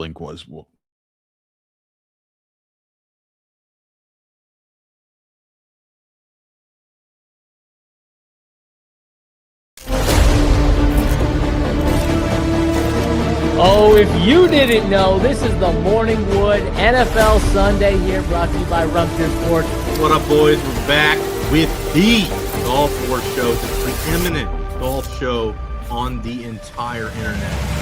link was. Oh, if you didn't know, this is the Morningwood NFL Sunday here, brought to you by Rumpier Sports. What up, boys? We're back with the Golf War Show, the preeminent golf show on the entire internet.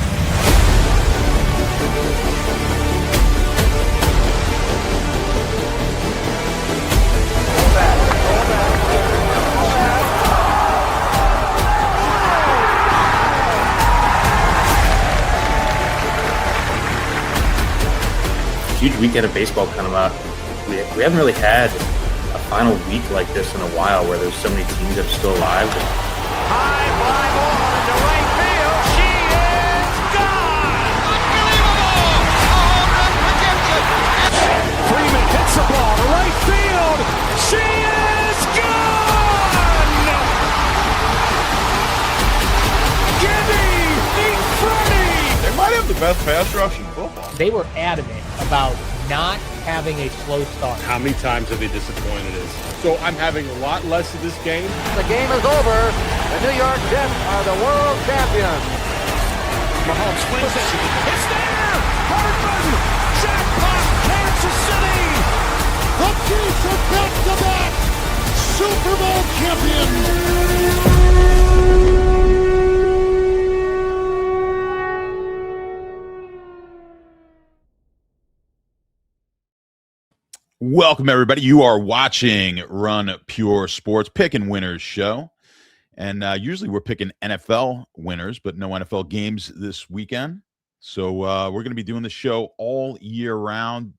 Huge weekend of baseball coming up. We haven't really had a final week like this in a while where there's so many teams that are still alive. High fly ball into right field. She is gone! Unbelievable! A home run for Gibson. Freeman hits the ball to right field. She is gone! Gibby beat Freddie! They might have the best pass rush in football. They were adamant about not having a slow start. How many times have they disappointed us? So I'm having a lot less of this game. The game is over. The New York Jets are the world champions. Mahomes swings it. It's there! Hartman! Jackpot! Kansas City! The Chiefs are back-to-back Super Bowl champions! Welcome, everybody. You are watching Run Pure Sports Pick and Winners show. And usually we're picking NFL winners, but no NFL games this weekend. So we're going to be doing the show all year round,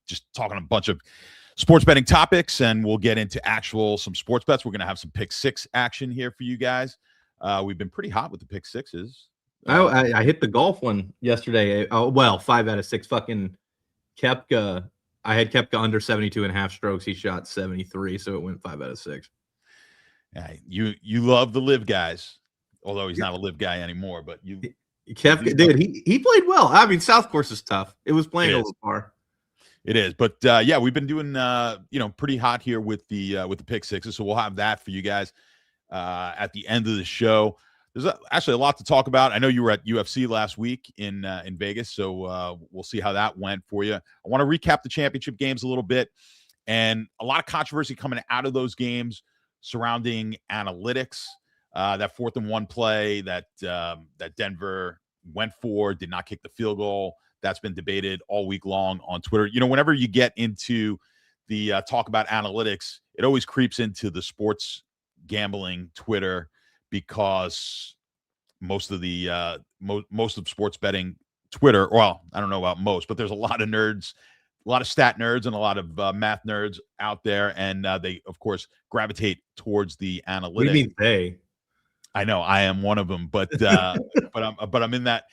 just talking a bunch of sports betting topics, and we'll get into some sports bets. We're going to have some pick six action here for you guys. We've been pretty hot with the pick sixes. I hit the golf one yesterday. 5 out of 6 fucking Koepka. I had Koepka under 72.5 strokes. He shot 73, so it went 5 out of 6. Yeah, you love the live guys, although he's not a live guy anymore. But Koepka, dude, he played well. I mean, South Course is tough. It was playing a little far. It is, but yeah, we've been doing pretty hot here with the pick sixes, so we'll have that for you guys at the end of the show. There's actually a lot to talk about. I know you were at UFC last week in Vegas, so we'll see how that went for you. I want to recap the championship games a little bit, and a lot of controversy coming out of those games surrounding analytics. That 4th and 1 play that Denver went for, did not kick the field goal. That's been debated all week long on Twitter. You know, whenever you get into the talk about analytics, it always creeps into the sports gambling Twitter, because most of sports betting Twitter, well, I don't know about most, but there's a lot of nerds, a lot of stat nerds, and a lot of math nerds out there, and they, of course, gravitate towards the analytics. What do you mean they? I know I am one of them, but I'm in that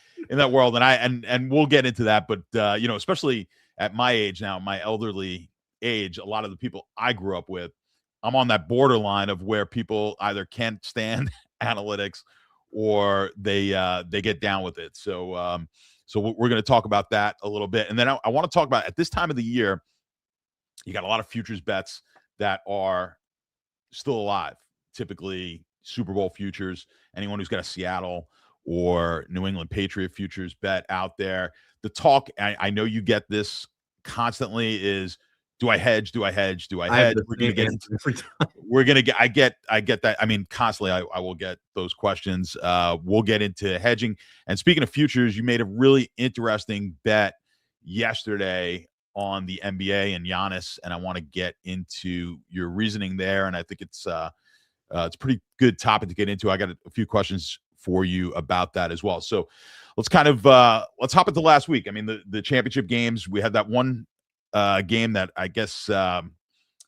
world, and we'll get into that. But especially at my age now, my elderly age, a lot of the people I grew up with, I'm on that borderline of where people either can't stand analytics or they get down with it. So we're going to talk about that a little bit, and then I want to talk about, at this time of the year, you got a lot of futures bets that are still alive. Typically, Super Bowl futures. Anyone who's got a Seattle or New England Patriot futures bet out there. The talk, I know you get this constantly, is, do I hedge? Do I hedge? Do I hedge? We're going to get into every time. I get that. I mean, constantly I will get those questions. We'll get into hedging. And speaking of futures, you made a really interesting bet yesterday on the NBA and Giannis, and I want to get into your reasoning there. And I think it's a pretty good topic to get into. I got a few questions for you about that as well. So let's let's hop into last week. I mean, the championship games, we had that one game that I guess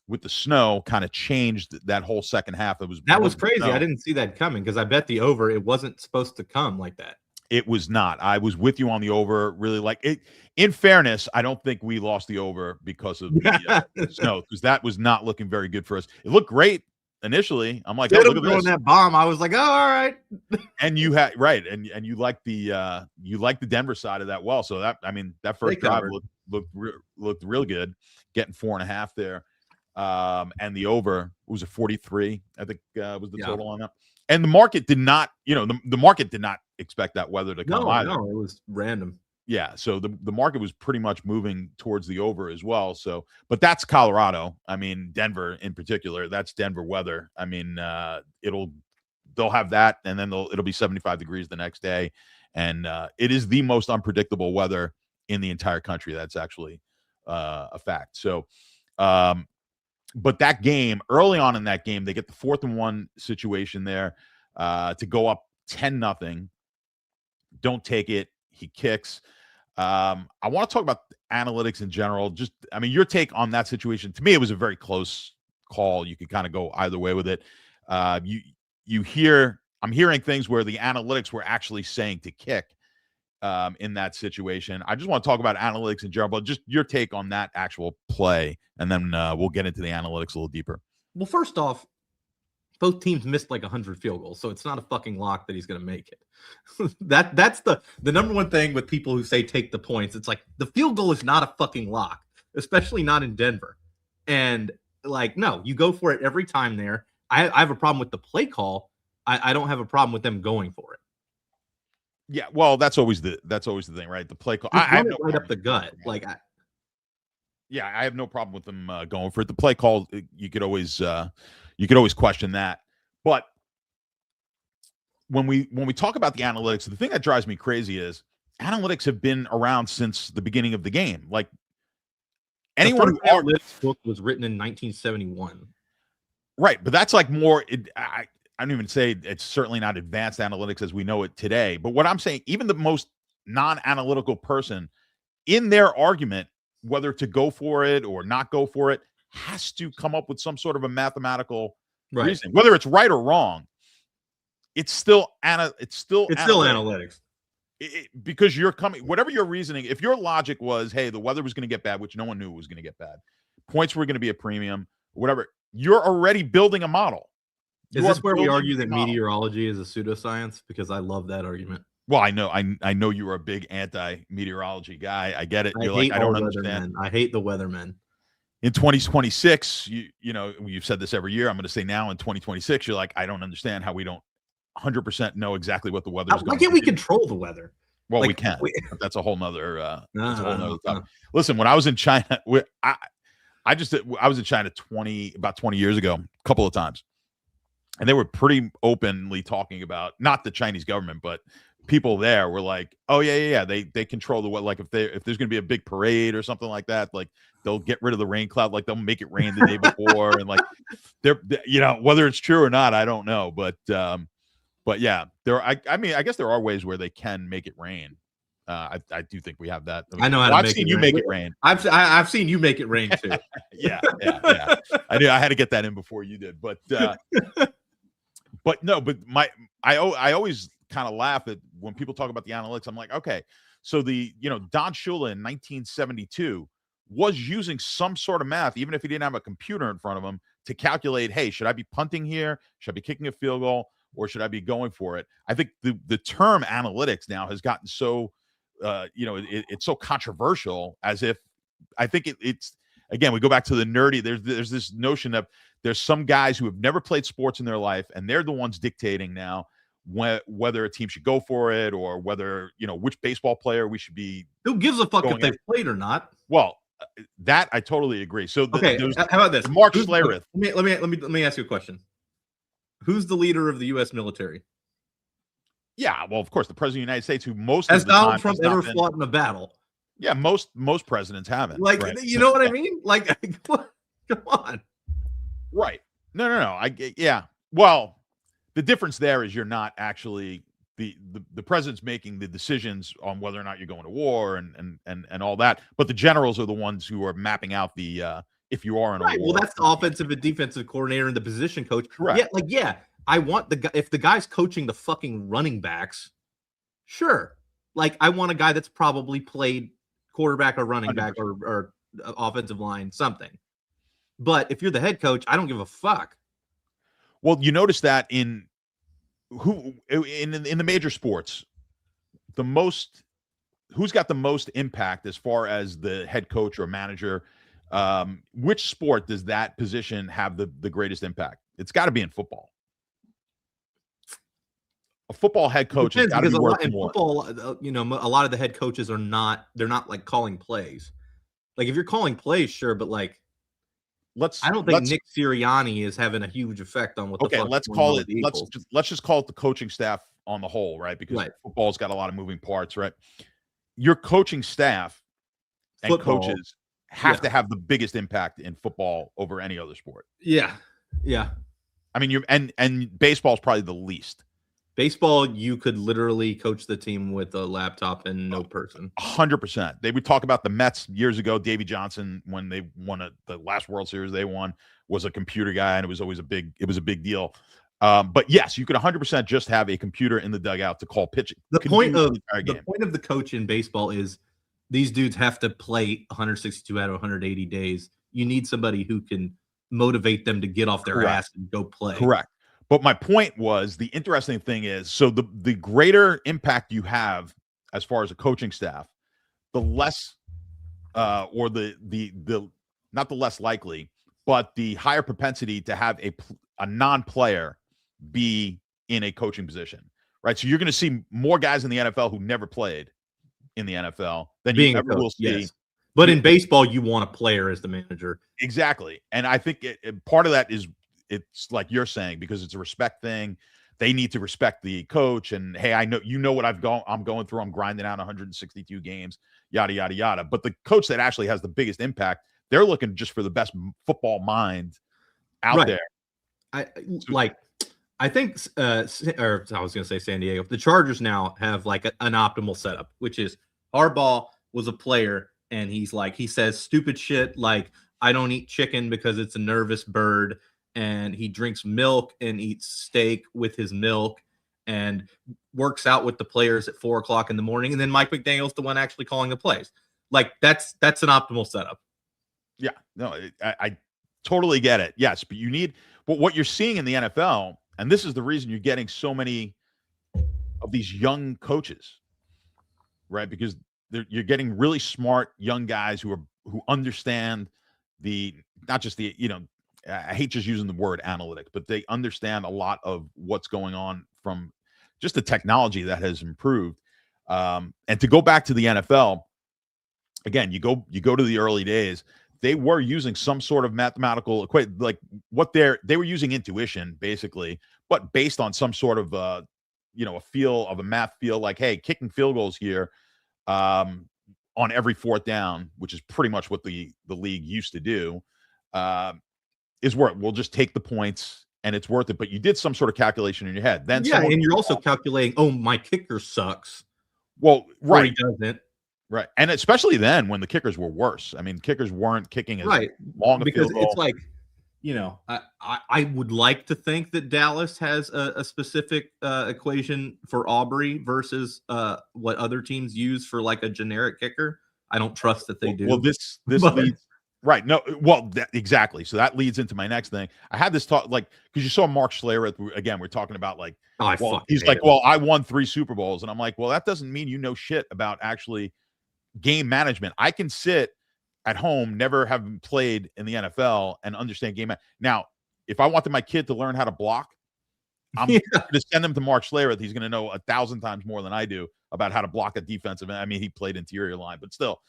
with the snow kind of changed that whole second half. That was crazy. I didn't see that coming because I bet the over. It wasn't supposed to come like that. It was not. I was with you on the over. Really, like it. In fairness, I don't think we lost the over because of the snow, because that was not looking very good for us. It looked great initially. I'm like, Look look at this. that bomb. I was like, oh, all right. And you had right, and you like the Denver side of that well. So that that first drive looked real good, getting 4.5 there. And the over was a 43, I think was the total on that. And the market did not, the market did not expect that weather to come either. No, it was random. Yeah, so the market was pretty much moving towards the over as well. So, but that's Colorado. I mean, Denver in particular. That's Denver weather. I mean, they'll have that, and then it'll be 75 degrees the next day, and it is the most unpredictable weather in the entire country. That's actually a fact. So, but that game, early on in that game, they get the 4th and 1 situation there to go up 10-0. Don't take it. He kicks. I want to talk about analytics in general. Just, your take on that situation. To me, it was a very close call. You could kind of go either way with it. I'm hearing things where the analytics were actually saying to kick in that situation. I just want to talk about analytics in general, but just your take on that actual play, and then we'll get into the analytics a little deeper. Well, first off, both teams missed like 100 field goals, so it's not a fucking lock that he's going to make it. That's the number one thing with people who say take the points. It's like the field goal is not a fucking lock, especially not in Denver. And like, no, you go for it every time there. I have a problem with the play call. I don't have a problem with them going for it. Yeah, well, that's always the thing, right? The play call. I have no right up the gut. Like, I have no problem with them going for it. The play call, you could always question that. But when we talk about the analytics, the thing that drives me crazy is analytics have been around since the beginning of the game. Like, anyone who analytics book was written in 1971. Right, but that's like more. I don't even say it's certainly not advanced analytics as we know it today. But what I'm saying, even the most non-analytical person in their argument, whether to go for it or not go for it, has to come up with some sort of a mathematical reasoning. Whether it's right or wrong, it's still analytics. Because you're coming, whatever your reasoning, if your logic was, hey, the weather was going to get bad, which no one knew it was going to get bad, points were going to be a premium, whatever, you're already building a model. Is this where we argue that meteorology is a pseudoscience? Because I love that argument. Well, I know you are a big anti-meteorology guy. I get it. You're like, I don't understand. I hate the weathermen. In 2026, you've said this every year. I'm going to say now in 2026, you're like, I don't understand how we don't 100% know exactly what the weather is going to be. Why can't we control the weather? Well, we can. But that's a whole nother topic. Listen, when I was in China, I was in China about 20 years ago, a couple of times. And they were pretty openly talking about, not the Chinese government, but people there were like, oh yeah. They control the weather. Like if there's going to be a big parade or something like that, like they'll get rid of the rain cloud, like they'll make it rain the day before, and like they're whether it's true or not, I don't know, but yeah, I guess there are ways where they can make it rain. I do think we have that. I know how to I've seen you make it rain. I've seen you make it rain too. yeah. I knew I had to get that in before you did, but I always kind of laugh at when people talk about the analytics. I'm like, okay, so Don Shula in 1972 was using some sort of math, even if he didn't have a computer in front of him, to calculate, hey, should I be punting here? Should I be kicking a field goal? Or should I be going for it? I think the term analytics now has gotten so, it's so controversial, as if I think it's, again, we go back to the nerdy. There's this notion of there's some guys who have never played sports in their life, and they're the ones dictating now whether a team should go for it, or whether, which baseball player we should be. Who gives a fuck if they've played or not? Well, that I totally agree. So okay, how about this? Mark Schlereth. Let me ask you a question. Who's the leader of the U.S. military? Yeah, well, of course, the president of the United States, who has Donald Trump ever fought in a battle? Yeah, most presidents haven't. Like, right? You know what I mean? Like, come on. Right. No. Well, the difference there is you're not actually the president's making the decisions on whether or not you're going to war and all that, but the generals are the ones who are mapping out the if you are in a war. Well, that's the offensive and defensive coordinator and the position coach. Correct. Yeah, I want if the guy's coaching the fucking running backs, sure. Like, I want a guy that's probably played quarterback or running 100%. Back or offensive line, something. But if you're the head coach, I don't give a fuck. Well, you notice that in the major sports, the most who's got the most impact as far as the head coach or manager. Which sport does that position have the greatest impact? It's got to be in football. A football head coach has Depends, got to because be a worth lot in more. football, a lot of the head coaches are not. They're not like calling plays. Like if you're calling plays, sure, but like I don't think Nick Sirianni is having a huge effect on what the fuck's let's going on call with it the Eagles. let's just call it the coaching staff on the whole, right? Because Right. football's got a lot of moving parts, right? Your coaching staff and Football, coaches have to have the biggest impact in football over any other sport. Yeah. I mean, and baseball is probably the least. Baseball, you could literally coach the team with a laptop and no person. 100%. They would talk about the Mets years ago. Davey Johnson, when they won the last World Series they won, was a computer guy, and it was always a big deal. But yes, you could 100% just have a computer in the dugout to call pitching. The point of the coach in baseball is these dudes have to play 162 out of 180 days. You need somebody who can motivate them to get off their ass and go play. Correct. But my point was, the interesting thing is, so the greater impact you have as far as a coaching staff, the less or the not the less likely, but the higher propensity to have a non-player be in a coaching position, right? So you're going to see more guys in the NFL who never played in the NFL than you ever will see. Yes. But in baseball, you want a player as the manager. Exactly. And I think part of that is, it's like you're saying, because it's a respect thing. They need to respect the coach. And hey, I know what I'm going through. I'm grinding out 162 games, yada, yada, yada. But the coach that actually has the biggest impact, they're looking just for the best football mind out there. I think, or I was going to say San Diego. The Chargers now have like an optimal setup, which is Harbaugh was a player, and he says stupid shit like, I don't eat chicken because it's a nervous bird, and he drinks milk and eats steak with his milk and works out with the players at 4:00 in the morning. And then Mike McDaniel's the one actually calling the plays. Like that's an optimal setup. Yeah, no, I totally get it. Yes, but what you're seeing in the NFL, and this is the reason you're getting so many of these young coaches, right? Because you're getting really smart young guys who understand not just the, I hate just using the word analytic, but they understand a lot of what's going on from just the technology that has improved. And to go back to the NFL, again, you go to the early days, they were using some sort of mathematical equation, like they were using intuition basically, but based on some sort of a math feel, like, hey, kicking field goals here on every 4th down, which is pretty much what the league used to do, is worth. We'll just take the points and it's worth it. But you did some sort of calculation in your head. Then and you're also calculating, oh, my kicker sucks. Well, right. Or he doesn't. Right. And especially then when the kickers were worse. I mean, kickers weren't kicking as long a because field goal. It's like, I would like to think that Dallas has a specific equation for Aubrey versus what other teams use for like a generic kicker. I don't trust that they do. Well, this leads right. No, well, exactly. So that leads into my next thing. I had this talk, like, because you saw Mark Schlereth again. We're talking about like, he's like, well, I won 3 Super Bowls, and I'm like, well, that doesn't mean you know shit about actually game management. I can sit at home, never having played in the NFL, and understand game. Now, if I wanted my kid to learn how to block, I'm going to send him to Mark Schlereth. He's going to know 1,000 times more than I do about how to block a defensive. I mean, he played interior line, but still,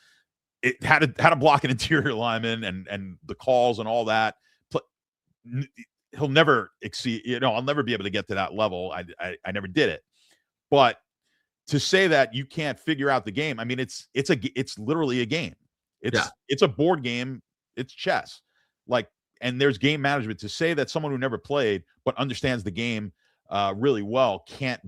how to block an interior lineman and the calls and all that. He'll never exceed. I'll never be able to get to that level. I never did it, but to say that you can't figure out the game, I mean, it's literally a game. It's a board game. It's chess. Like, and there's game management. To say that someone who never played but understands the game really well can't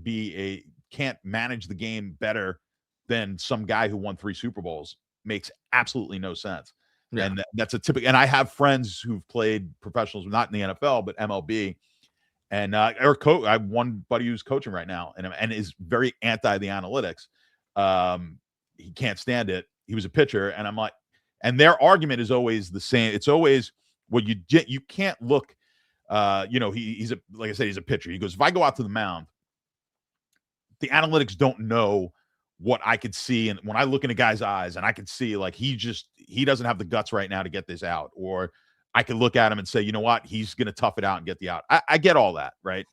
manage the game better than some guy who won 3 Super Bowls makes absolutely no sense. Yeah. And that's a typical. And I have friends who've played professionals, not in the NFL but MLB, and I have one buddy who's coaching right now and is very anti the analytics. He can't stand it. He was a pitcher, and I'm like, and their argument is always the same. It's always, well, you can't look he's like I said, he's a pitcher. He goes, if I go out to the mound, the analytics don't know what I could see. And when I look in a guy's eyes and I could see like he doesn't have the guts right now to get this out. Or I could look at him and say, you know what, he's going to tough it out and get the out. I get all that, right?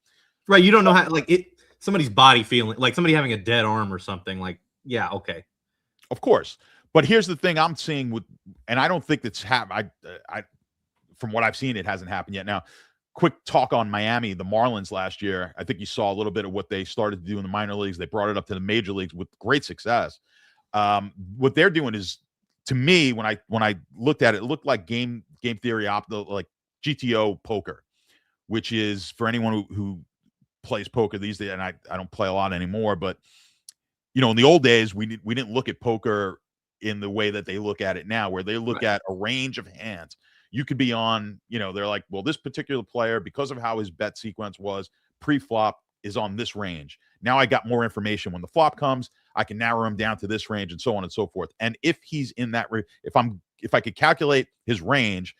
Right. You don't know how, like, somebody's body feeling, like somebody having a dead arm or something. Like, yeah, okay. Of course. But here's the thing I'm seeing with, and I don't think that's happened. I from what I've seen, it hasn't happened yet. Now, quick talk on Miami, the Marlins last year. I think you saw a little bit of what they started to do in the minor leagues. They brought it up to the major leagues with great success. What they're doing is, to me, when I looked at it, it looked like game theory like GTO poker, which is for anyone who plays poker these days. And I don't play a lot anymore, but in the old days, we didn't look at poker in the way that they look at it now, where they look at a range of hands. You could be on, they're like, well, this particular player, because of how his bet sequence was pre-flop, is on this range. Now I got more information. When the flop comes, I can narrow him down to this range and so on and so forth. And if he's in that, if I could calculate his range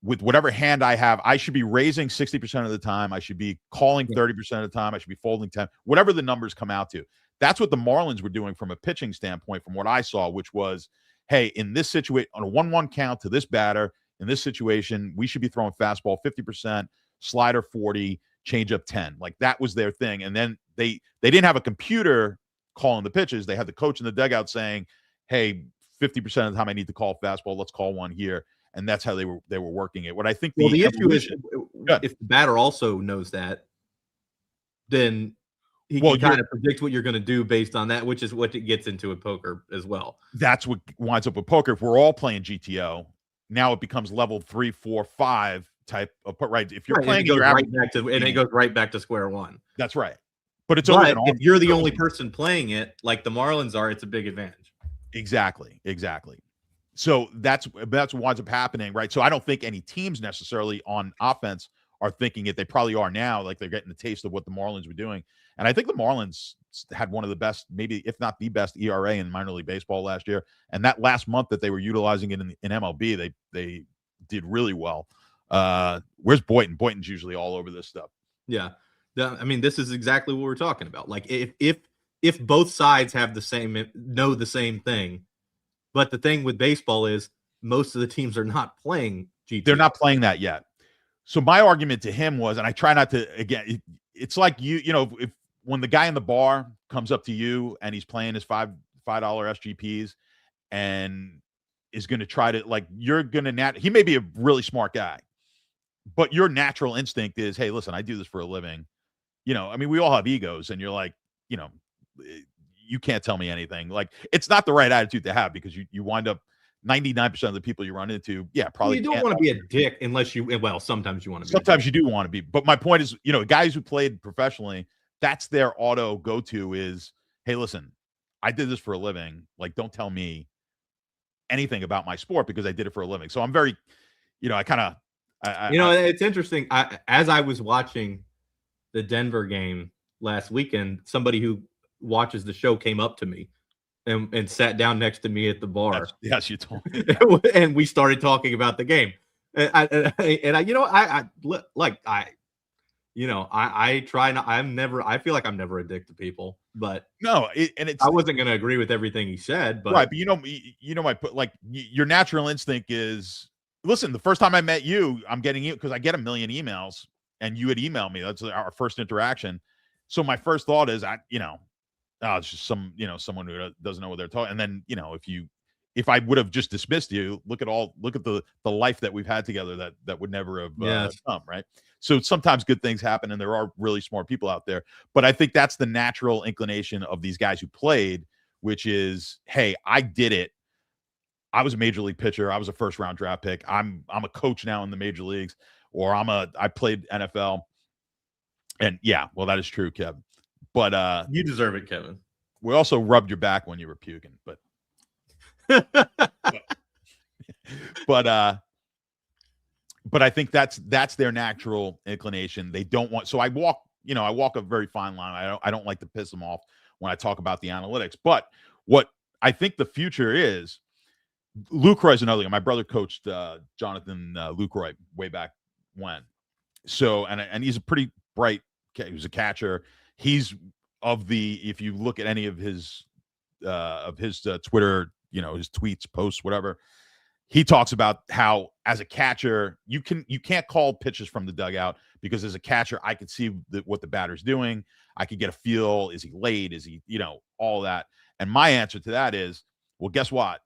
with whatever hand I have, I should be raising 60% of the time. I should be calling 30% of the time. I should be folding 10, whatever the numbers come out to. That's what the Marlins were doing from a pitching standpoint, from what I saw, which was, hey, in this situation, on a 1-1 count to this batter, in this situation, we should be throwing fastball 50%, slider 40, changeup 10. Like, that was their thing. And then they didn't have a computer calling the pitches. They had the coach in the dugout saying, hey, 50% of the time I need to call fastball. Let's call one here. And that's how they were working it. What I think the issue is, if the batter also knows that, then he can kind of predict what you're going to do based on that, which is what it gets into with poker as well. That's what winds up with poker. If we're all playing GTO, now it becomes level 3, 4, 5 type of right. If you're playing, it goes right back to square one. That's right. But if you're the only person playing it, like the Marlins are, it's a big advantage. Exactly. So that's what winds up happening, right? So I don't think any teams necessarily on offense are thinking it. They probably are now. Like, they're getting a taste of what the Marlins were doing. And I think the Marlins had one of the best, maybe if not the best, ERA in minor league baseball last year. And that last month that they were utilizing it in MLB, they did really well. Where's Boynton? Boynton's usually all over this stuff. Yeah. I mean, this is exactly what we're talking about. Like, if both sides have the same thing, but the thing with baseball is most of the teams are not playing GTO. They're not playing that yet. So my argument to him was, and I try not to, again, it's like if when the guy in the bar comes up to you and he's playing his $5 SGPs and is going to try to, like, you're going to he may be a really smart guy, but your natural instinct is, hey, listen, I do this for a living. I mean, we all have egos, and you're like, you can't tell me anything. Like, it's not the right attitude to have, because you wind up 99% of the people you run into, probably you don't want to be a dick unless sometimes you want to be. Sometimes you do want to be. But my point is, guys who played professionally, that's their auto go-to is, hey, listen, I did this for a living. Like, don't tell me anything about my sport because I did it for a living. So I'm very, it's interesting. As I was watching the Denver game last weekend, somebody who watches the show came up to me and sat down next to me at the bar. Yes, you told me. And we started talking about the game. I feel like I'm never a dick to people, but no, I wasn't going to agree with everything he said, but right. But your natural instinct is, listen, the first time I met you, I'm getting you because I get a million emails and you had emailed me. That's our first interaction. So my first thought is, it's just someone who doesn't know what they're talking. And then, if I would have just dismissed you, look at the life that we've had together that would never have come, right? So sometimes good things happen, and there are really smart people out there. But I think that's the natural inclination of these guys who played, which is, hey, I did it. I was a major league pitcher. I was a first round draft pick. I'm a coach now in the major leagues, or I played NFL. And well, that is true, Kevin. But you deserve it, Kevin. We also rubbed your back when you were puking, but I think that's their natural inclination. They don't want. So I walk a very fine line. I don't like to piss them off when I talk about the analytics. But what I think the future is, Lucroy's another guy. My brother coached Jonathan Lucroy way back when, So, and he's a pretty bright. He was a catcher. He's if you look at any of his Twitter, his tweets, posts, whatever, he talks about how as a catcher you can't call pitches from the dugout because as a catcher I could see what the batter's doing. I could get a feel. Is he late? Is he all that? And my answer to that is, well, guess what?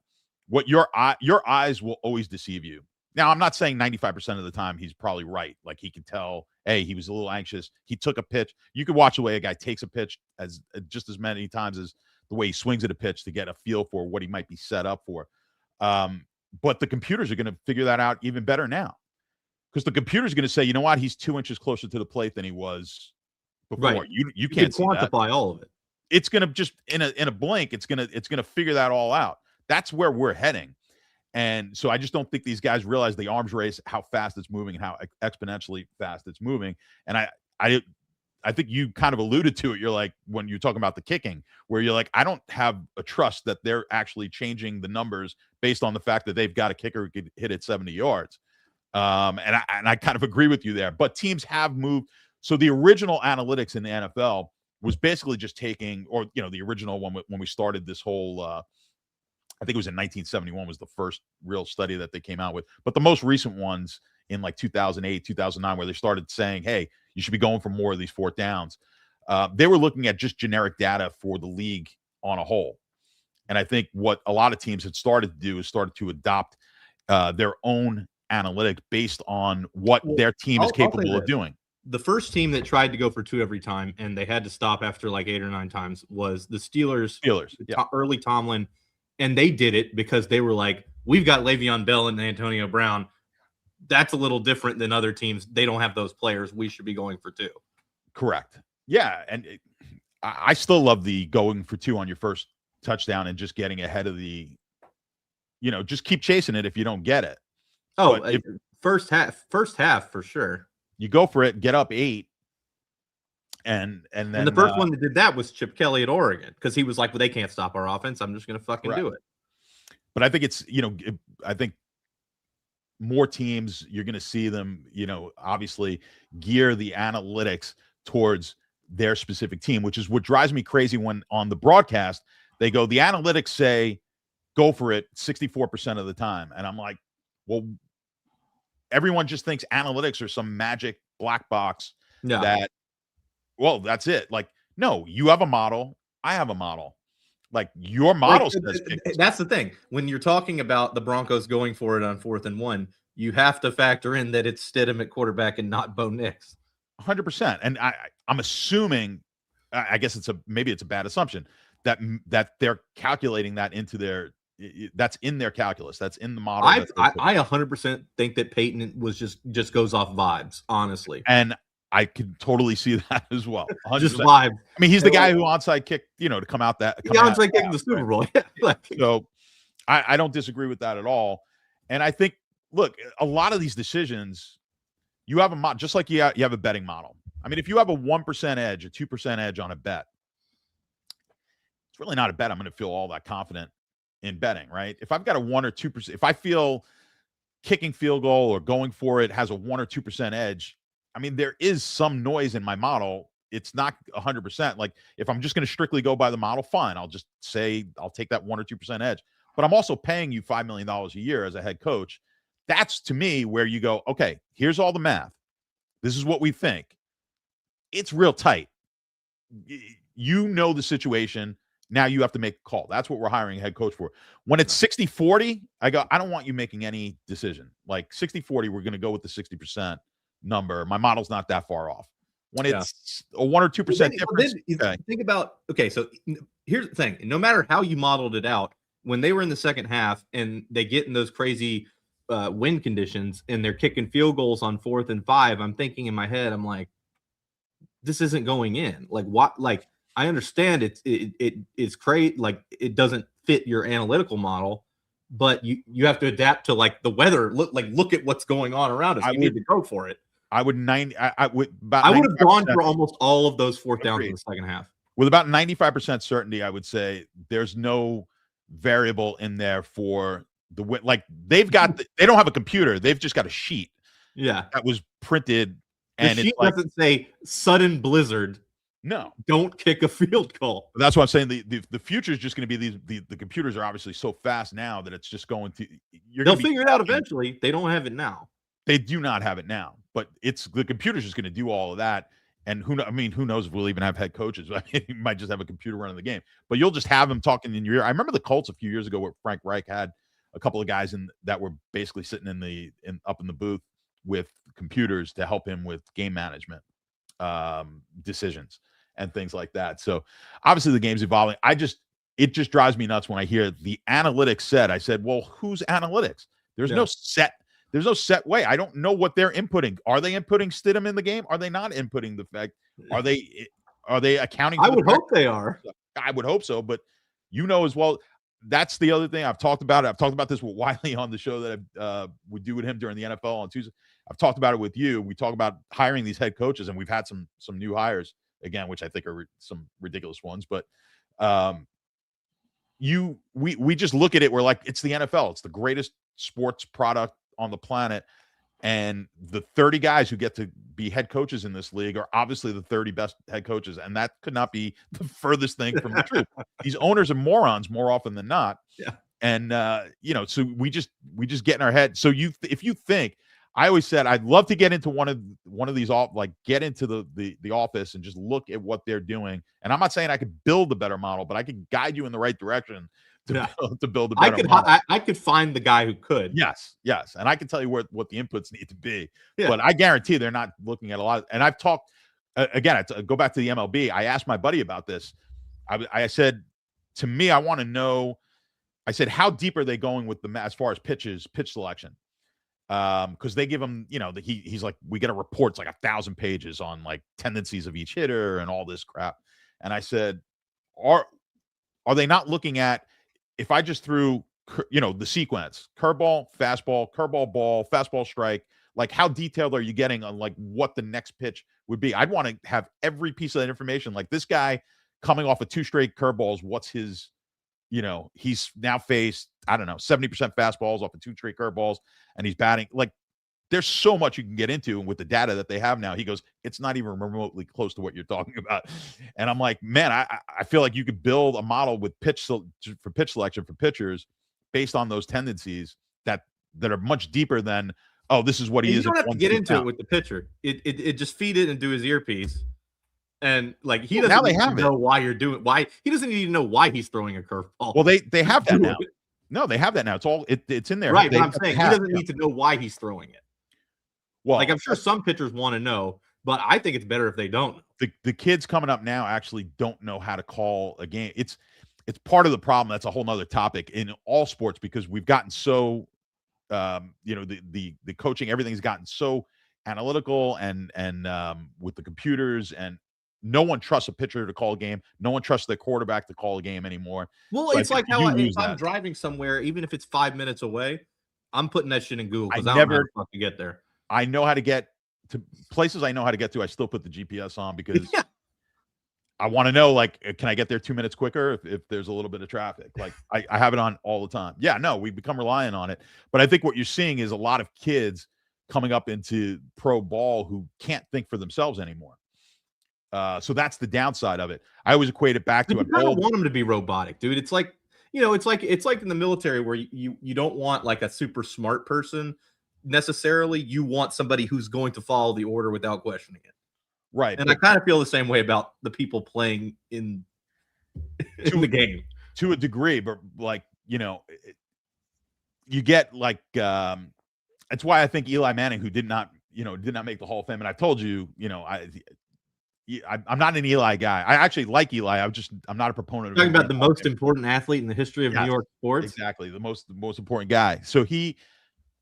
Your eyes will always deceive you. Now, I'm not saying 95% of the time he's probably right. Like he can tell, hey, he was a little anxious. He took a pitch. You could watch the way a guy takes a pitch as just as many times as the way he swings at a pitch to get a feel for what he might be set up for. But the computers are going to figure that out even better now, because the computer's going to say, you know what, he's 2 inches closer to the plate than he was before. Right. You can't quantify all of it. It's going to just in a blink. It's going to figure that all out. That's where we're heading. And so I just don't think these guys realize the arms race, how fast it's moving and how exponentially fast it's moving. And I think you kind of alluded to it. You're like, when you're talking about the kicking, where you're like, I don't have a trust that they're actually changing the numbers based on the fact that they've got a kicker who could hit it 70 yards. And I kind of agree with you there. But teams have moved. So the original analytics in the NFL was basically just taking, or the original one when we started this whole. I think it was in 1971 was the first real study that they came out with. But the most recent ones in like 2008, 2009, where they started saying, hey, you should be going for more of these fourth downs. They were looking at just generic data for the league on a whole. And I think what a lot of teams had started to do is started to adopt their own analytic based on what their team is capable of doing. The first team that tried to go for 2 every time, and they had to stop after like 8 or 9 times, was the Steelers. Yeah. Early Tomlin. And they did it because they were like, we've got Le'Veon Bell and Antonio Brown. That's a little different than other teams. They don't have those players. We should be going for 2. Correct. Yeah. And I still love the going for 2 on your first touchdown and just getting ahead of the, just keep chasing it if you don't get it. Oh, first half for sure. You go for it, get up 8. And then the first one that did that was Chip Kelly at Oregon, because he was like, well, they can't stop our offense. I'm just going to fucking do it. But I think it's, I think more teams, you're going to see them, obviously gear the analytics towards their specific team, which is what drives me crazy when on the broadcast, they go, the analytics say, go for it 64% of the time. And I'm like, well, everyone just thinks analytics are some magic black box that's it. Like, no, you have a model. I have a model. Like your model says. That's the thing. When you're talking about the Broncos going for it on 4th and 1, you have to factor in that it's Stidham at quarterback and not Bo Nix. 100%. And I'm assuming, I guess maybe it's a bad assumption that they're calculating that into that's in their calculus. That's in the model. I 100% think that Peyton was just goes off vibes, honestly. And I could totally see that as well. 100%. Just vibe. I mean, he's the guy who onside kicked, to come out that. Onside kicked in the Super Bowl. So I don't disagree with that at all. And I think, look, a lot of these decisions, you have a model, just like you have a betting model. I mean, if you have a 1% edge, a 2% edge on a bet, it's really not a bet I'm going to feel all that confident in betting, right? If I've got a 1 or 2%, if I feel kicking field goal or going for it has a 1 or 2% edge, I mean, there is some noise in my model. It's not 100%. Like if I'm just going to strictly go by the model, fine. I'll just say I'll take that 1 or 2% edge. But I'm also paying you $5 million a year as a head coach. That's to me where you go, okay, here's all the math. This is what we think. It's real tight. You know the situation. Now you have to make a call. That's what we're hiring a head coach for. When it's 60-40, I go, I don't want you making any decision. Like 60-40, we're going to go with the 60% number. My model's not that far off. When it's a 1 or 2% difference. Think about, so here's the thing. No matter how you modeled it out, when they were in the second half and they get in those crazy wind conditions and they're kicking field goals on 4th and 5, I'm thinking in my head, I'm like, this isn't going in. Like what? Like I understand it's crazy. Like it doesn't fit your analytical model, but you have to adapt to like the weather. Look at what's going on around us. You need to go for it. I would have gone for almost all of those 4th downs in the second half. With about 95% certainty, I would say there's no variable in there for the like they don't have a computer. They've just got a sheet. Yeah. That was printed The And it's sheet like, doesn't say sudden blizzard. no. Don't kick a field goal. That's what I'm saying. The future is just going to be the computers are obviously so fast now that it's just going to They'll figure it out eventually. They don't have it now. They do not have it now, but it's the computer's just going to do all of that. And who knows if we'll even have head coaches? I mean, you might just have a computer running the game, but you'll just have them talking in your ear. I remember the Colts a few years ago where Frank Reich had a couple of guys that were basically sitting up in the booth with computers to help him with game management decisions and things like that. So obviously the game's evolving. It just drives me nuts when I hear the analytics said. I said, well, who's analytics? There's no set way. I don't know what they're inputting. Are they inputting Stidham in the game? Are they not inputting the fact? Are they accounting for I would hope they are. I would hope so, but as well. That's the other thing I've talked about. I've talked about this with Wiley on the show that we do with him during the NFL on Tuesday. I've talked about it with you. We talk about hiring these head coaches, and we've had some new hires again, which I think are some ridiculous ones. But we just look at it. We're like, it's the NFL. It's the greatest sports product on the planet. And the 30 guys who get to be head coaches in this league are obviously the 30 best head coaches. And that could not be the furthest thing from the truth. These owners are morons more often than not. Yeah. And, so we just get in our head. So if you think, I always said, I'd love to get into one of these get into the office and just look at what they're doing. And I'm not saying I could build a better model, but I could guide you in the right direction to build a better model. I could find the guy who could. Yes. And I can tell you what the inputs need to be. Yeah. But I guarantee they're not looking at a lot. And I've talked, again, go back to the MLB. I asked my buddy about this. I said, to me, I want to know, I said, how deep are they going with as far as pitch selection? Because they give him, he's like, we get a report, it's like 1,000 pages on like tendencies of each hitter and all this crap. And I said, are they not looking at, if I just threw, the sequence, curveball, fastball, curveball, ball, fastball, strike, like how detailed are you getting on like what the next pitch would be? I'd want to have every piece of that information. Like this guy coming off of 2 straight curveballs, what's his, he's now faced, I don't know, 70% fastballs off of 2 straight curveballs, and he's batting. Like there's so much you can get into with the data that they have now. He goes, it's not even remotely close to what you're talking about. And I'm like, man, I feel like you could build a model with pitch selection for pitchers based on those tendencies that are much deeper than, oh, this is what he is. You don't have to get into it with the pitcher. It just feed it and do his earpiece. And like he doesn't know why you're doing he doesn't even know why he's throwing a curveball. Well, they have that now. No, they have that now. It's all it's in there. Right, but I'm saying he doesn't need to know why he's throwing it. Well, like I'm sure some pitchers want to know, but I think it's better if they don't. The kids coming up now actually don't know how to call a game. It's part of the problem. That's a whole nother topic in all sports, because we've gotten so the coaching, everything's gotten so analytical and with the computers, and no one trusts a pitcher to call a game. No one trusts their quarterback to call a game anymore. Well, so it's like if I'm driving somewhere, even if it's 5 minutes away, I'm putting that shit in Google because I don't know how to get there. I know how to get to places I know how to get to. I still put the GPS on because I want to know, like, can I get there 2 minutes quicker if there's a little bit of traffic? Like I have it on all the time. Yeah, no, we become reliant on it. But I think what you're seeing is a lot of kids coming up into pro ball who can't think for themselves anymore. So that's the downside of it. I always equate it back to I don't want them to be robotic, dude. It's like, it's like in the military where you don't want like a super smart person necessarily. You want somebody who's going to follow the order without questioning it. Right. And I kind of feel the same way about the people playing in the game to a degree, but like, you get like, that's why I think Eli Manning, who did not make the Hall of Fame. And I told you, I'm not an Eli guy. I actually like Eli. I'm not a proponent of talking about the most important athlete in the history of New York sports. Exactly. The most important guy. So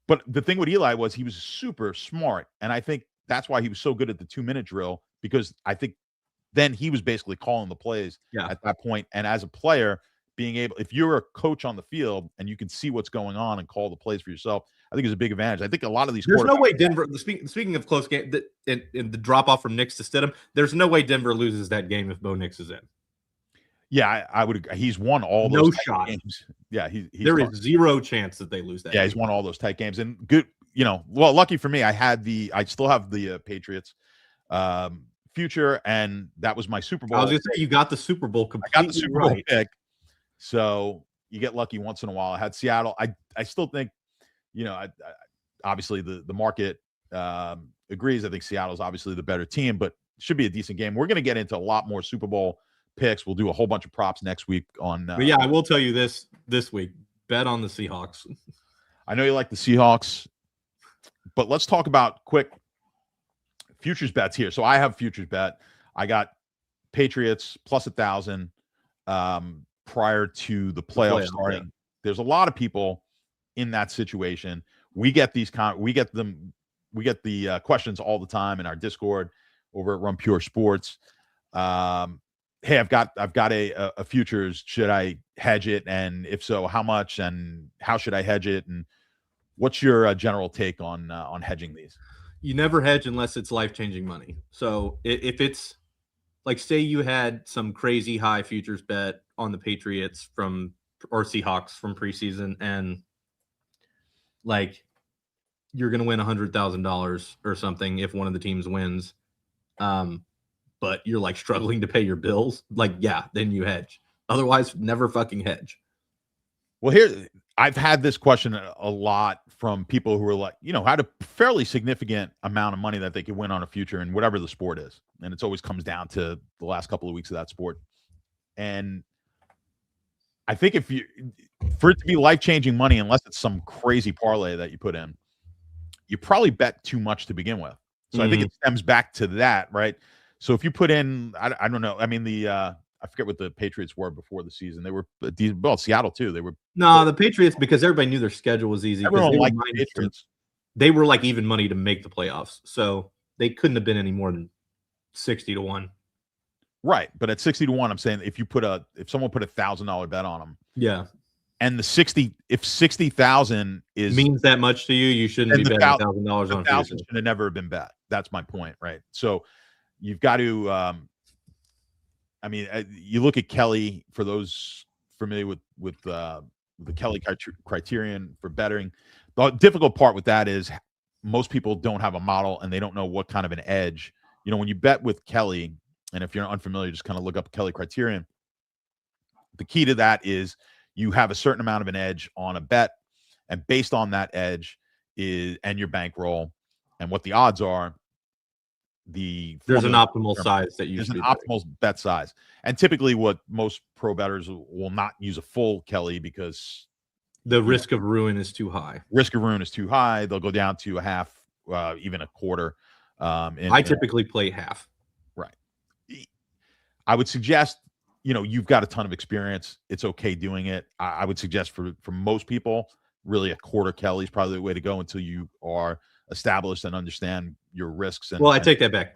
but the thing with Eli was he was super smart. And I think that's why he was so good at the 2-minute drill, because I think then he was basically calling the plays at that point. And as a player, being able, if you're a coach on the field and you can see what's going on and call the plays for yourself, I think is a big advantage. I think a lot of these. There's no way Denver. Speaking of close game, in the drop off from Nix to Stidham, there's no way Denver loses that game if Bo Nix is in. Yeah, I would. He's won all those shot games. Yeah, there is zero chance that they lose that. Yeah, he's won all those tight games, and good. well, lucky for me, I still have the Patriots future, and that was my Super Bowl. I was gonna say you got the Super Bowl completely. I got the Super Bowl right. pick, so you get lucky once in a while. I had Seattle. I still think, obviously the market agrees. I think Seattle's obviously the better team, but should be a decent game. We're going to get into a lot more Super Bowl picks. We'll do a whole bunch of props next week on. But yeah, I will tell you this week: bet on the Seahawks. I know you like the Seahawks, but let's talk about quick futures bets here. So I have futures bet. I got Patriots plus 1,000 prior to the playoffs starting. Yeah. There's a lot of people in that situation. We get these we get the questions all the time in our Discord over at Run Pure Sports. Hey, I've got a futures. Should I hedge it? And if so, how much? And how should I hedge it? And what's your general take on hedging these? You never hedge unless it's life-changing money. So if it's like, say you had some crazy high futures bet on the Patriots or Seahawks from preseason, and like you're going to win $100,000 or something if one of the teams wins, but you're like struggling to pay your bills, like, yeah, then you hedge. Otherwise, never fucking hedge. Well, here, I've had this question a lot from people who are like, had a fairly significant amount of money that they could win on a future in whatever the sport is. And it always comes down to the last couple of weeks of that sport. And I think for it to be life-changing money, unless it's some crazy parlay that you put in, you probably bet too much to begin with. So I think it stems back to that, right? So if you put in, I don't know. I mean, I forget what the Patriots were before the season. They were, Seattle too. They were. No, the Patriots, because everybody knew their schedule was easy. Everyone liked the Patriots. They were like even money to make the playoffs. So they couldn't have been any more than 60-1. Right. But at 60-1, I'm saying if someone put $1,000 bet on them. Yeah. And if 60,000 means that much to you, you shouldn't be betting $1,000 on 1,000 should have never been bet. That's my point, right? So you've got to, you look at Kelly, for those familiar with the Kelly criterion for betting. The difficult part with that is most people don't have a model and they don't know what kind of an edge. When you bet with Kelly, and if you're unfamiliar, just kind of look up Kelly criterion. The key to that is you have a certain amount of an edge on a bet, and based on that edge and your bankroll and what the odds are, there's an optimal size that you should an optimal bet size. And typically what most pro bettors will not use a full Kelly because the risk of ruin is too high. Risk of ruin is too high. They'll go down to a half, even a quarter. I typically play half. Right. I would suggest, you've got a ton of experience. It's okay doing it. I would suggest for most people, really a quarter Kelly is probably the way to go until you are established and understand your risks. I take that back.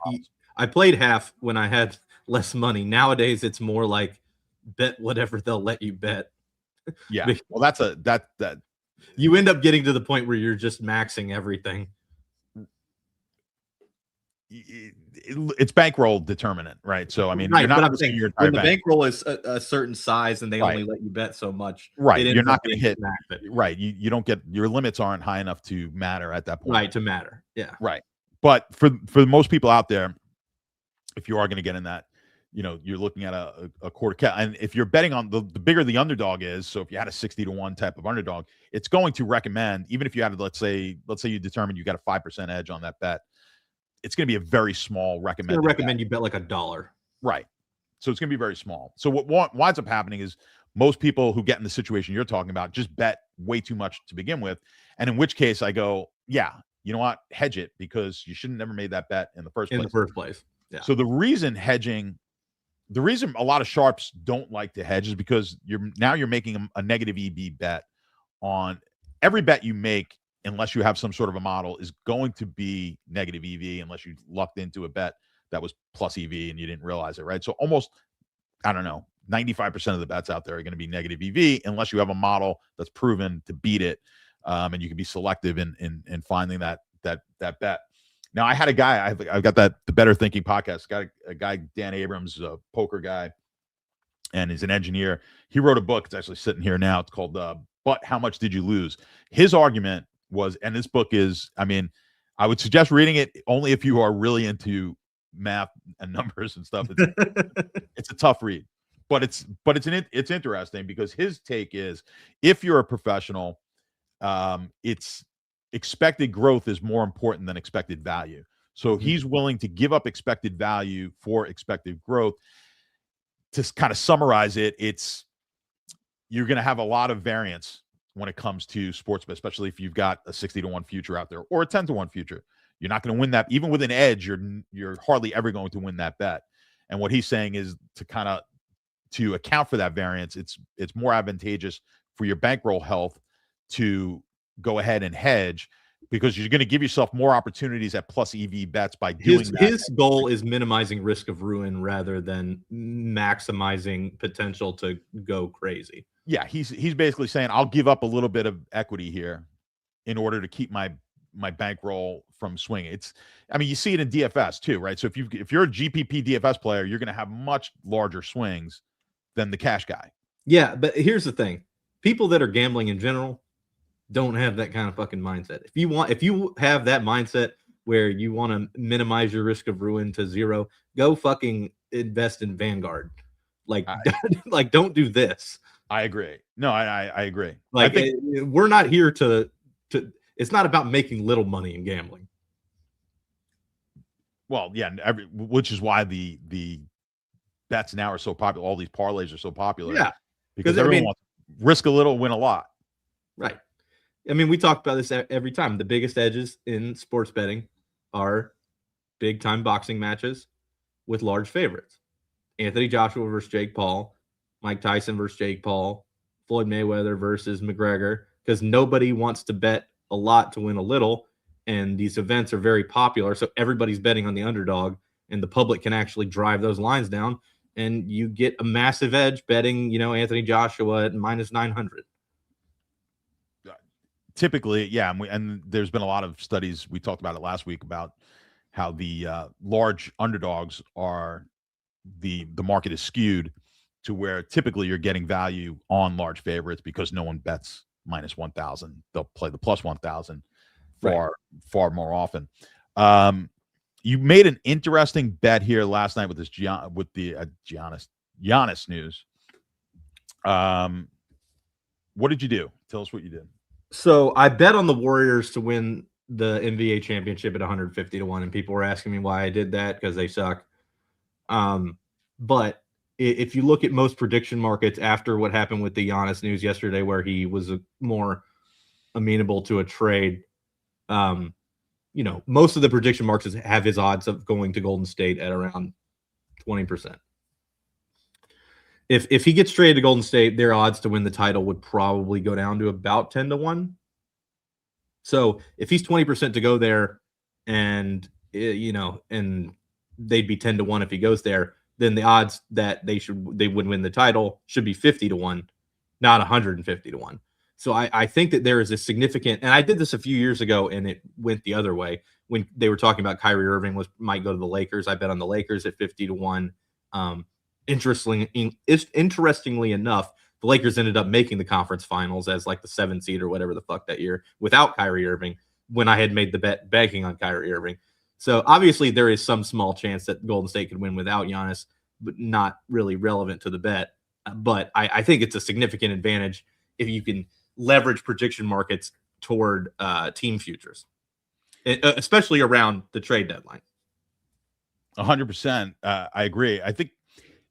I played half when I had less money. Nowadays, it's more like bet whatever they'll let you bet. Yeah. Well, that you end up getting to the point where you're just maxing everything. It's bankroll determinant, right? So I mean, right, you're not but I'm saying when the bankroll is a certain size and they only let you bet so much, right? You're not going to hit right. You don't get, your limits aren't high enough to matter at that point, right? To matter, yeah, right. But for most people out there, if you are going to get in that, you're looking at a quarter, and if you're betting on the bigger the underdog is, so if you had a 60-1 type of underdog, it's going to recommend, even if you had, let's say you determined you got a 5% edge on that bet, it's going to be a very small recommended. It's going to recommend you bet like $1. Right. So it's going to be very small. So what winds up happening is most people who get in the situation you're talking about just bet way too much to begin with. And in which case I go, yeah, you know what? Hedge it, because you should have never made that bet in the first place. Yeah. So the reason a lot of sharps don't like to hedge is because you're making a negative EV bet on every bet you make. Unless you have some sort of a model, is going to be negative EV unless you lucked into a bet that was plus EV and you didn't realize it, right? So almost, 95% of the bets out there are going to be negative EV unless you have a model that's proven to beat it, and you can be selective in finding that bet. Now, I had a guy, I've got the Better Thinking podcast. Got a guy, Dan Abrams, a poker guy, and he's an engineer. He wrote a book. It's actually sitting here now. It's called "But How Much Did You Lose?" His argument was, and this book is, I mean, I would suggest reading it only if you are really into math and numbers and stuff. It's a tough read, but it's interesting because his take is, if you're a professional, it's expected growth is more important than expected value. So he's willing to give up expected value for expected growth. To kind of summarize it, you're going to have a lot of variance when it comes to sports, especially if you've got a 60-1 future out there or a 10-1 future. You're not going to win that. Even with an edge, you're hardly ever going to win that bet. And what he's saying is to account for that variance, it's more advantageous for your bankroll health to go ahead and hedge, because you're going to give yourself more opportunities at plus EV bets by doing that. His goal is minimizing risk of ruin rather than maximizing potential to go crazy. Yeah, he's basically saying, I'll give up a little bit of equity here in order to keep my bankroll from swinging. I mean, you see it in DFS too, right? So if you're a GPP DFS player, you're going to have much larger swings than the cash guy. Yeah, but here's the thing: people that are gambling in general don't have that kind of fucking mindset. If you have that mindset where you want to minimize your risk of ruin to zero, go fucking invest in Vanguard. Like don't do this. I agree. No, I agree. Like, we're not here to. It's not about making little money in gambling. Well, yeah, which is why the bets now are so popular. All these parlays are so popular. Yeah, because everyone wants to risk a little, win a lot. Right. I mean, we talk about this every time. The biggest edges in sports betting are big time boxing matches with large favorites. Anthony Joshua versus Jake Paul, Mike Tyson versus Jake Paul, Floyd Mayweather versus McGregor, because nobody wants to bet a lot to win a little, and these events are very popular, so everybody's betting on the underdog, and the public can actually drive those lines down, and you get a massive edge betting, Anthony Joshua at minus 900. Typically, yeah, and there's been a lot of studies, we talked about it last week, about how the large underdogs are the market is skewed to where typically you're getting value on large favorites because no one bets minus 1,000. They'll play the plus 1,000 far more often. You made an interesting bet here last night with this Giannis news. What did you do? Tell us what you did. So I bet on the Warriors to win the NBA championship at 150-1, and people were asking me why I did that, because they suck. But if you look at most prediction markets after what happened with the Giannis news yesterday, where he was more amenable to a trade, most of the prediction markets have his odds of going to Golden State at around 20%. If he gets traded to Golden State, their odds to win the title would probably go down to about 10-1. So if he's 20% to go there, and and they'd be 10-1 if he goes there, then the odds that they would win the title should be 50-1, not 150-1. So I think that there is a significant, and I did this a few years ago, and it went the other way when they were talking about Kyrie Irving might go to the Lakers. I bet on the Lakers at 50-1. Interestingly enough, the Lakers ended up making the conference finals as like the 7th seed or whatever the fuck that year without Kyrie Irving, when I had made the bet banking on Kyrie Irving. So obviously there is some small chance that Golden State could win without Giannis, but not really relevant to the bet. But I think it's a significant advantage if you can leverage prediction markets toward team futures, especially around the trade deadline. 100%. I agree. I think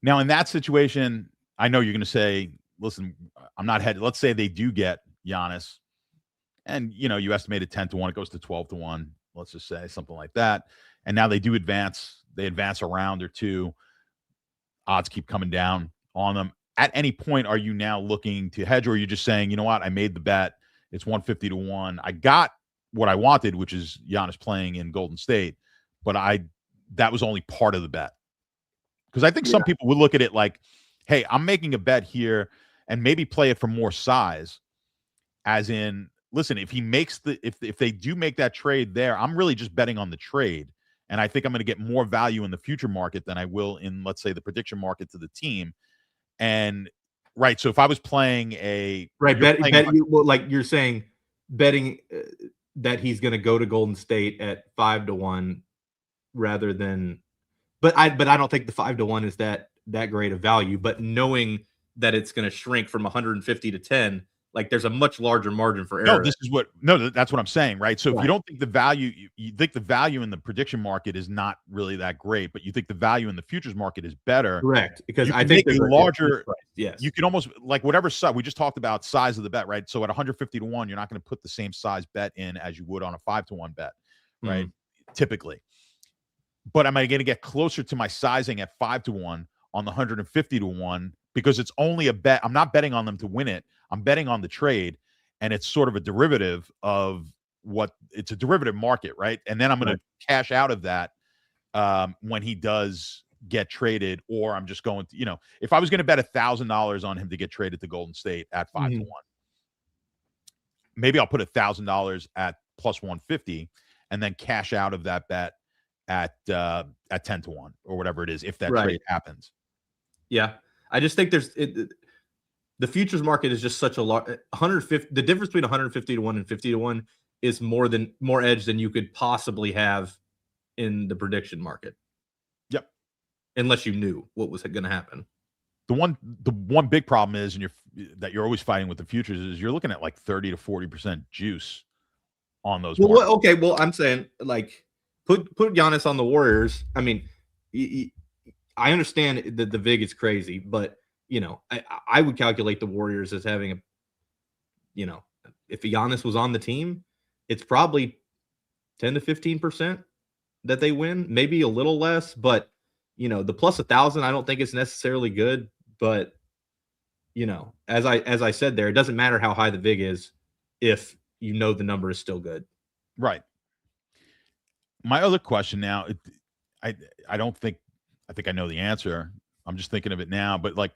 now in that situation, I know you're going to say, listen, I'm not headed. Let's say they do get Giannis, and you estimated 10-1, it goes to 12-1. Let's just say something like that. And now they do advance. They advance a round or two. Odds keep coming down on them. At any point, are you now looking to hedge, or are you just saying, you know what, I made the bet. It's 150-1. I got what I wanted, which is Giannis playing in Golden State, but that was only part of the bet. Because I think some people would look at it like, hey, I'm making a bet here and maybe play it for more size, as in, listen, if he makes if they do make that trade there, I'm really just betting on the trade. And I think I'm going to get more value in the future market than I will in, let's say, the prediction market to the team. And so if I was playing like you're saying, betting that he's going to go to Golden State at 5-1 rather than, but I don't think the 5-1 is that great of value. But knowing that it's going to shrink from 150 to 10, like there's a much larger margin for error. That's what I'm saying, right? So if you don't think the value, you think the value in the prediction market is not really that great, but you think the value in the futures market is better. Correct. Because I think a larger, yes, you can almost like whatever size we just talked about size of the bet, right? So at 150 to 1, you're not going to put the same size bet in as you would on a 5-1 bet, right? Typically. But am I going to get closer to my sizing at 5-1 on the 150 to 1? Because it's only a bet. I'm not betting on them to win it. I'm betting on the trade, and it's sort of a derivative of it's a derivative market, right? And then I'm going to cash out of that when he does get traded, or I'm just going to, if I was going to bet $1,000 on him to get traded to Golden State at 5-1, maybe I'll put $1,000 at plus 150 and then cash out of that bet at 10-1 or whatever it is, if that trade happens. Yeah. I just think the futures market is just such a lot. 150. The difference between 150 to 1 and 50 to 1 is more edge than you could possibly have in the prediction market. Yep. Unless you knew what was going to happen. The one big problem is, that you're always fighting with the futures, is you're looking at like 30 to 40% juice on those. Well, okay. Well, I'm saying like put Giannis on the Warriors. I mean, I understand that the VIG is crazy, but I would calculate the Warriors as having if Giannis was on the team, it's probably 10 to 15% that they win, maybe a little less, but the plus 1,000, I don't think it's necessarily good, but as I said there, it doesn't matter how high the VIG is if the number is still good. Right. My other question now, I think I know the answer. I'm just thinking of it now, but like,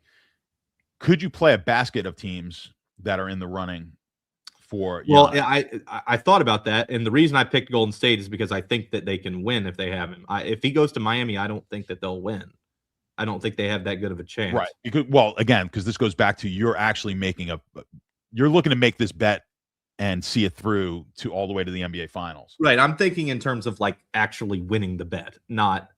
could you play a basket of teams that are in the running for? Well, I thought about that, and the reason I picked Golden State is because I think that they can win if they have him. If he goes to Miami, I don't think that they'll win. I don't think they have that good of a chance. Right. Because this goes back to you're looking to make this bet and see it through to all the way to the NBA Finals. Right. I'm thinking in terms of like actually winning the bet, not.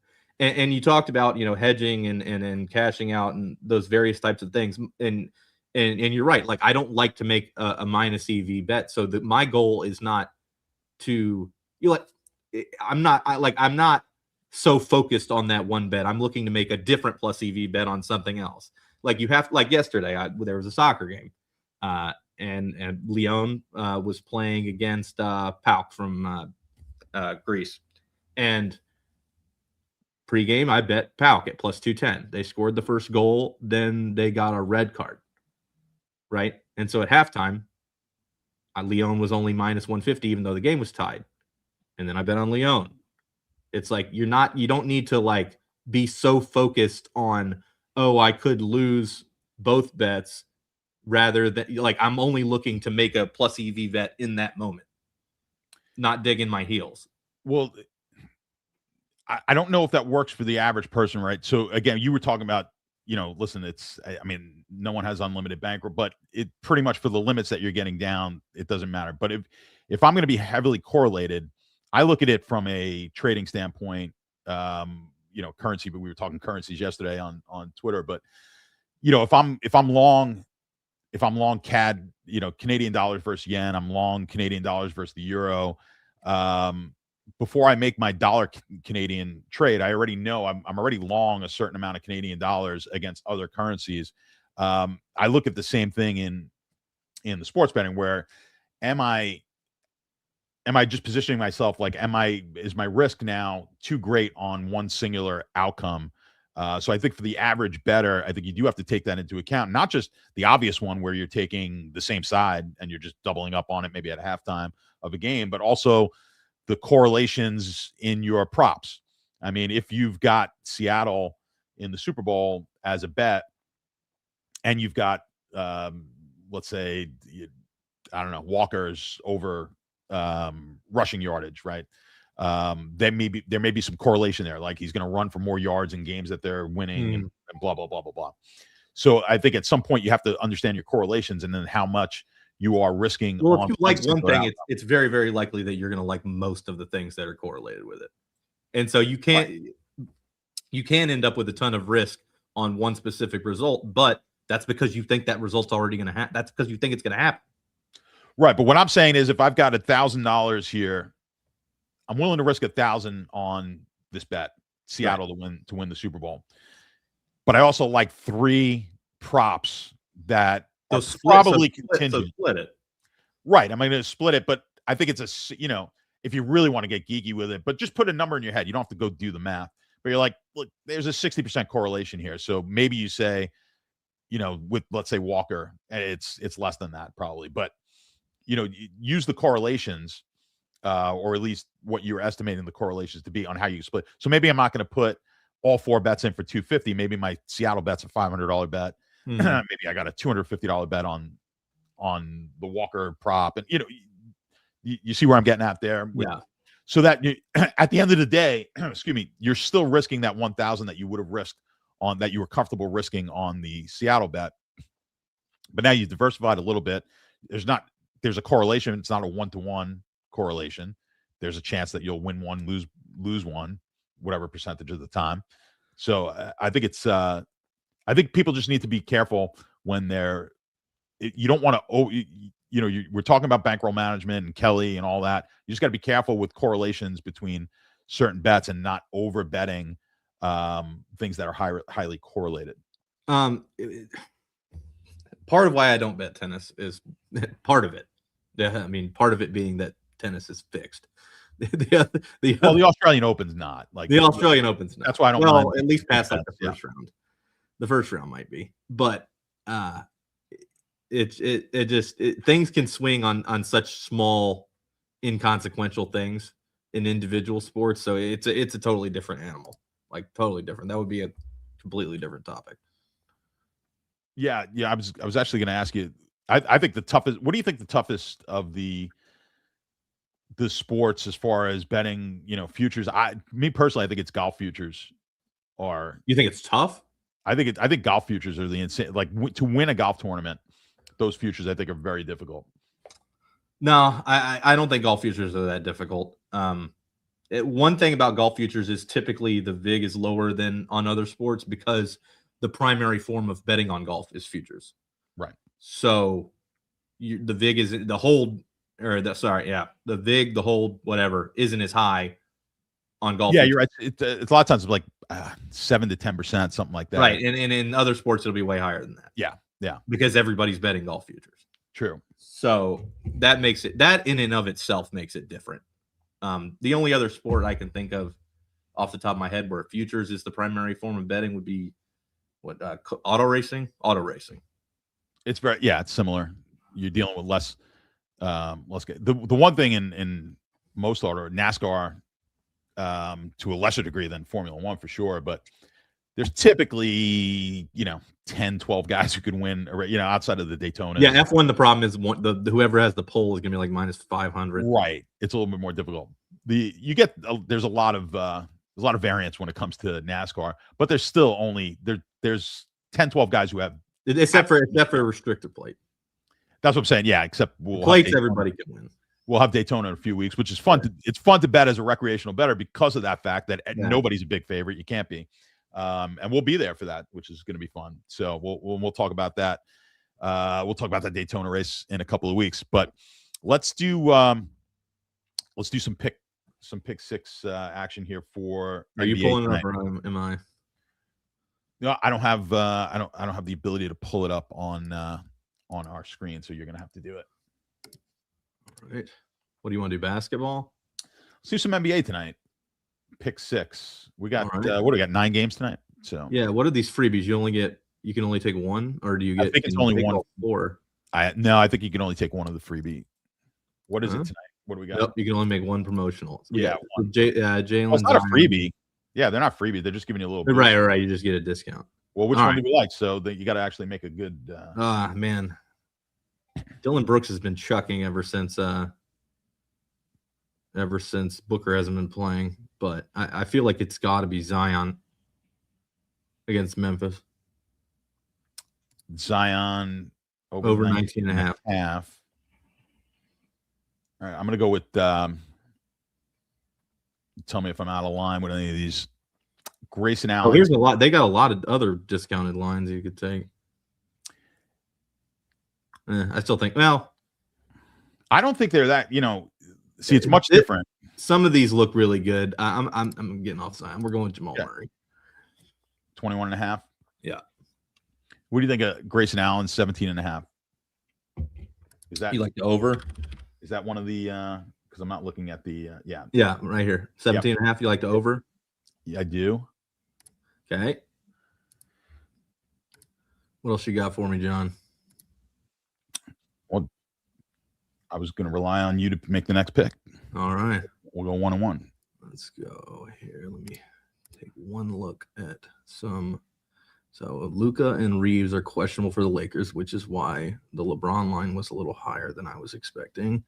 And you talked about hedging and cashing out and those various types of things, and you're right. Like I don't like to make a minus EV bet, so that my goal is not to I'm not so focused on that one bet. I'm looking to make a different plus EV bet on something else. Like yesterday, there was a soccer game, and Lyon was playing against PAOK from Greece, and pre-game, I bet PAOK at plus 210. They scored the first goal, then they got a red card, right? And so at halftime, Lyon was only minus 150, even though the game was tied. And then I bet on Lyon. It's like you don't need to like be so focused on, I could lose both bets, rather than like I'm only looking to make a plus EV bet in that moment, not digging my heels. Well, I don't know if that works for the average person, right? So again, you were talking about, listen, no one has unlimited bankroll, but it pretty much for the limits that you're getting down, it doesn't matter. But if I'm going to be heavily correlated, I look at it from a trading standpoint, currency, but we were talking currencies yesterday on Twitter, but if I'm long CAD, Canadian dollars versus yen, I'm long Canadian dollars versus the euro. Before I make my dollar Canadian trade, I already know I'm already long a certain amount of Canadian dollars against other currencies. I look at the same thing in the sports betting, where am I just positioning myself like, is my risk now too great on one singular outcome? So I think for the average bettor, I think you do have to take that into account, not just the obvious one where you're taking the same side and you're just doubling up on it maybe at halftime of a game, but also the correlations in your props. I mean, if you've got Seattle in the Super Bowl as a bet, and you've got, let's say, I don't know, Walker's over rushing yardage, right? There may be some correlation there, like he's going to run for more yards in games that they're winning, and blah blah blah blah blah. So I think at some point you have to understand your correlations, and then how much you are risking. Well, on if you like one particular thing, outcome. it's very, very likely that you're going to like most of the things that are correlated with it. And so you can end up with a ton of risk on one specific result, but that's because you think that result's already going to happen. That's because you think it's going to happen. Right. But what I'm saying is, if I've got $1,000 here, I'm willing to risk 1,000 on this bet, Seattle to win the Super Bowl. But I also like 3 props that are probably contingent. Split it. Right. I'm going to split it, but I think it's if you really want to get geeky with it, but just put a number in your head. You don't have to go do the math. But you're like, look, there's a 60% correlation here. So maybe you say, with, let's say, Walker, it's less than that probably. But, use the correlations, or at least what you're estimating the correlations to be on how you split. So maybe I'm not going to put all 4 bets in for $250. Maybe my Seattle bet's a $500 bet. Mm-hmm. Maybe I got a $250 bet on the Walker prop. And, you see where I'm getting at there? Yeah. So that at the end of the day, excuse me, you're still risking that 1,000 that you would have risked on, that you were comfortable risking on the Seattle bet. But now you've diversified a little bit. There's a correlation. It's not a 1-to-1 correlation. There's a chance that you'll win one, lose one, whatever percentage of the time. So I think I think people just need to be careful when you don't want to, we're talking about bankroll management and Kelly and all that. You just got to be careful with correlations between certain bets and not over betting things that are highly correlated. Part of why I don't bet tennis is part of it. I mean, part of it being that tennis is fixed. The Australian Open's not. Like the Australian Open's not. That's why I don't mind. At least past like the first round. The first round might be, but things can swing on such small, inconsequential things in individual sports. So it's a totally different animal, like totally different. That would be a completely different topic. Yeah. I was actually going to ask you. I think the toughest. What do you think the toughest of the sports as far as betting? Futures. Me personally, I think it's golf futures. You think it's tough? I think golf futures are the insane. Like to win a golf tournament, those futures I think are very difficult. No, I don't think golf futures are that difficult. One thing about golf futures is typically the VIG is lower than on other sports because the primary form of betting on golf is futures. Right. So the VIG is the hold, the VIG, the hold, whatever, isn't as high on golf. Yeah, futures. you're right. It's a lot of times like 7 to 10%, something like that. Right, and in other sports it'll be way higher than that. Yeah, because everybody's betting golf futures. True. So that in and of itself makes it different. The only other sport I can think of off the top of my head where futures is the primary form of betting would be auto racing. It's it's similar. You're dealing with less. The one thing in most auto, NASCAR, to a lesser degree than Formula One for sure, but there's typically 10, 12 guys who can win, outside of the Daytona. Yeah, F1. The problem is whoever has the pole is gonna be like minus 500. Right, it's a little bit more difficult. There's a lot of variance when it comes to NASCAR, but there's still only there's 10, 12 guys who have except for a restricted plate. That's what I'm saying. Yeah, except plates everybody can win. We'll have Daytona in a few weeks, which is fun. It's fun to bet as a recreational bettor because of that fact that nobody's a big favorite. You can't be, and we'll be there for that, which is going to be fun. So we'll talk about that. We'll talk about the Daytona race in a couple of weeks. But let's do some pick six action here for. Are you pulling it up or am I? No, I don't have the ability to pull it up on our screen, so you're gonna have to do it. All right. What do you want to do? Basketball? Let's do some NBA tonight. Pick six. We got what do we got? 9 games tonight. So yeah. What are these freebies? You can only take one, or do you get? I think it's only one. 4. I think you can only take one of the freebie. What is it tonight? What do we got? Yep, you can only make one promotional. So Jalen. It's not a freebie. Yeah, they're not freebie. They're just giving you a little bit. Right. You just get a discount. Well, which one do we like? So that you got to actually make a good. Man, Dylan Brooks has been chucking ever since Booker hasn't been playing. But I feel like it's got to be Zion against Memphis. Zion over 19.5. All right, I'm going to go with. Tell me if I'm out of line with any of these. Grayson Allen. Oh, here's a lot. They got a lot of other discounted lines you could take. I still think. Well, I don't think they're that. See, it's much different. Some of these look really good. I'm getting off side. We're going Jamal Murray. 21.5. Yeah. What do you think of Grayson Allen 17.5? Is that you like the over? Is that one of the? Because I'm not looking at the. Yeah, right here. 17.5. You like the over? Yeah, I do. Okay. What else you got for me, John? Well, I was going to rely on you to make the next pick. All right. We'll go 1-1. Let's go here. Let me take one look at some. So Luka and Reeves are questionable for the Lakers, which is why the LeBron line was a little higher than I was expecting.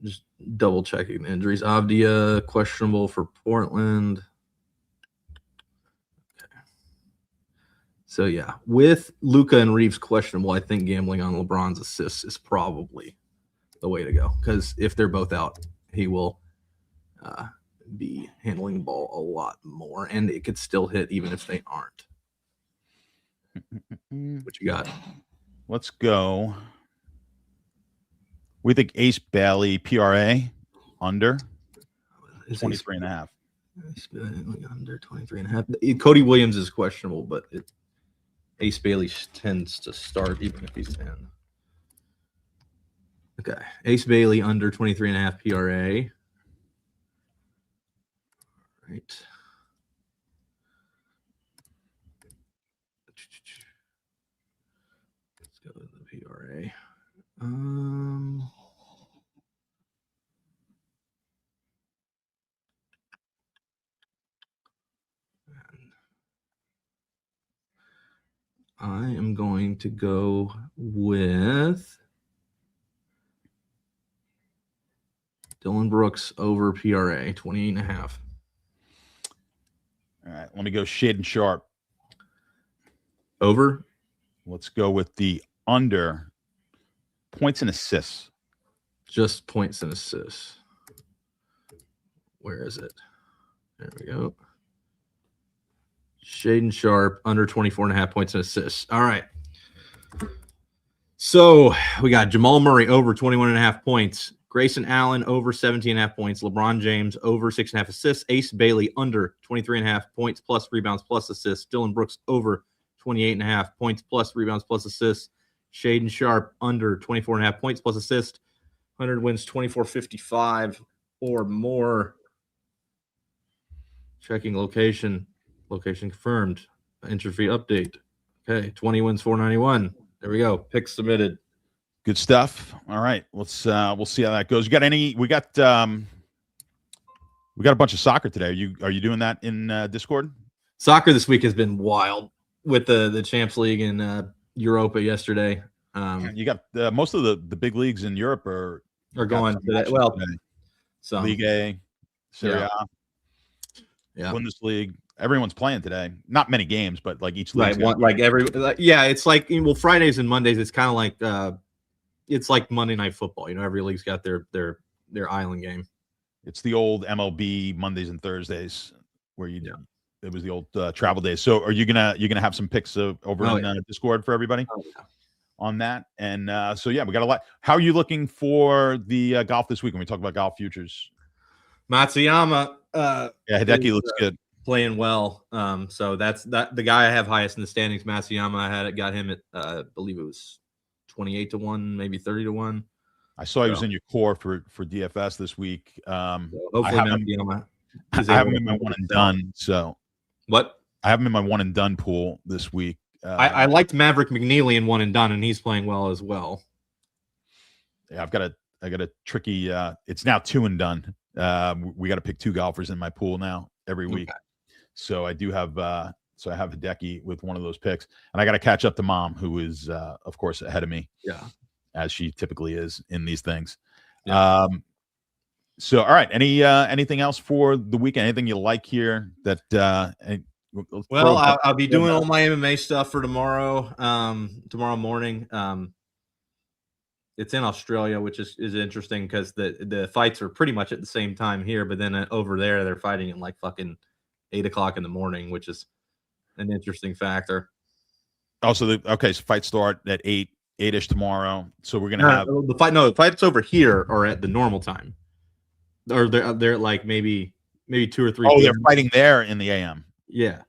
Just double checking the injuries. Avdia questionable for Portland. Okay. So yeah, with Luka and Reeves questionable, I think gambling on LeBron's assists is probably the way to go, because if they're both out, he will be handling the ball a lot more, and it could still hit even if they aren't. What you got? Let's go. We think Ace Bailey PRA under 23.5. Under 23.5. Cody Williams is questionable, but Ace Bailey tends to start even if he's in. Okay. Ace Bailey under 23.5 PRA. All right. Let's go to the PRA. I am going to go with Dylan Brooks over PRA, 28.5. All right, let me go Shaden Sharp. Over? Let's go with the under points and assists. Just points and assists. Where is it? There we go. Shaden Sharp, under 24.5 points and assists. All right. So we got Jamal Murray over 21.5 points. Grayson Allen over 17.5 points. LeBron James over 6.5 assists. Ace Bailey under 23.5 points plus rebounds plus assists. Dylan Brooks over 28.5 points plus rebounds plus assists. Shaden Sharp under 24.5 points plus assist. 100 wins 24.55 or more. Checking location. Location confirmed. Entry fee update. Okay, 20 wins 491. There we go. Pick submitted. Good stuff. All right, we'll see how that goes. We got a bunch of soccer today. Are you doing that in Discord? Soccer this week has been wild with the Champs League and Europa yesterday. You got most of the big leagues in Europe are going today. Well, today. Some. League A, Serie A, Bundesliga. Everyone's playing today. Not many games, but like each league. Right, it's like Fridays and Mondays. It's kind of like it's like Monday Night Football. Every league's got their island game. It's the old MLB Mondays and Thursdays where it was the old travel days. So are you gonna have some picks over in Discord for everybody on that? And we got a lot. How are you looking for the golf this week when we talk about golf futures? Matsuyama. Hideki looks good. Playing well. So that's the guy I have highest in the standings. Matsuyama got him at I believe it was 28-1, maybe 30-1. I saw he was in your core for DFS this week. Hopefully I have him in my one and done. So what? I have him in my one and done pool this week. I liked Maverick McNeely in one and done, and he's playing well as well. Yeah, I got a tricky. It's now 2 and done. We got to pick 2 golfers in my pool now every week. Okay. So I do have I have Hideki with one of those picks, and I got to catch up to Mom, who is of course ahead of me. Yeah, as she typically is in these things. Yeah. So all right, anything else for the weekend? Anything you like here that? Well, I'll be doing all my MMA stuff for tomorrow. Tomorrow morning. It's in Australia, which is interesting because the fights are pretty much at the same time here, but then over there they're fighting at like fucking 8 o'clock in the morning, which is an interesting factor. Also, so fights start at 8-ish tomorrow. So we're gonna have the fights over here are at the normal time, or they're like maybe 2 or 3. Oh, they're fighting there in the AM. Yeah.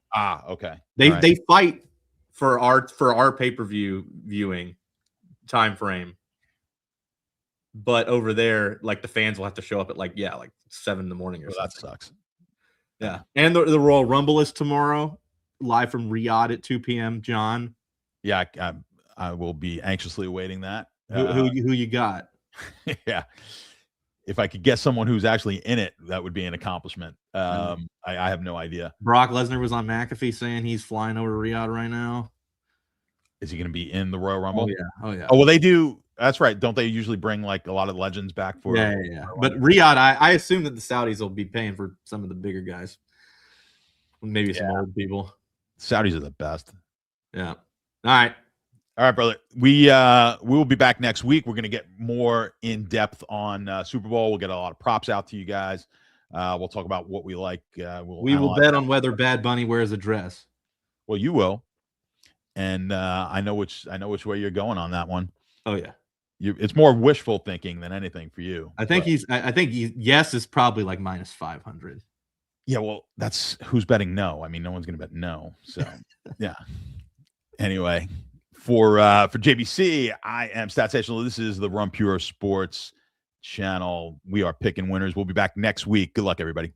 Okay. They fight for our pay-per-view viewing time frame. But over there, like the fans will have to show up at like 7 in the morning or something. That sucks. Yeah. And the Royal Rumble is tomorrow, live from Riyadh at 2 p.m. John. Yeah, I will be anxiously awaiting that. Who you got? Yeah. If I could get someone who's actually in it, that would be an accomplishment. I have no idea. Brock Lesnar was on McAfee saying he's flying over to Riyadh right now. Is he going to be in the Royal Rumble? Oh yeah. Oh well, they do. That's right. Don't they usually bring like a lot of legends back for? Yeah. But Riyadh, I assume that the Saudis will be paying for some of the bigger guys, maybe some old people. Saudis are the best. Yeah. All right, brother. We will be back next week. We're going to get more in depth on Super Bowl. We'll get a lot of props out to you guys. We'll talk about what we like. We will bet on whether Bad Bunny wears a dress. Well, you will, and I know which way you're going on that one. Oh yeah. It's more wishful thinking than anything for you. I think yes is probably like minus 500. Yeah, well, that's who's betting no. I mean, no one's going to bet no. So, yeah. Anyway, for JBC, I am Statsational. This is the Run Pure Sports channel. We are picking winners. We'll be back next week. Good luck, everybody.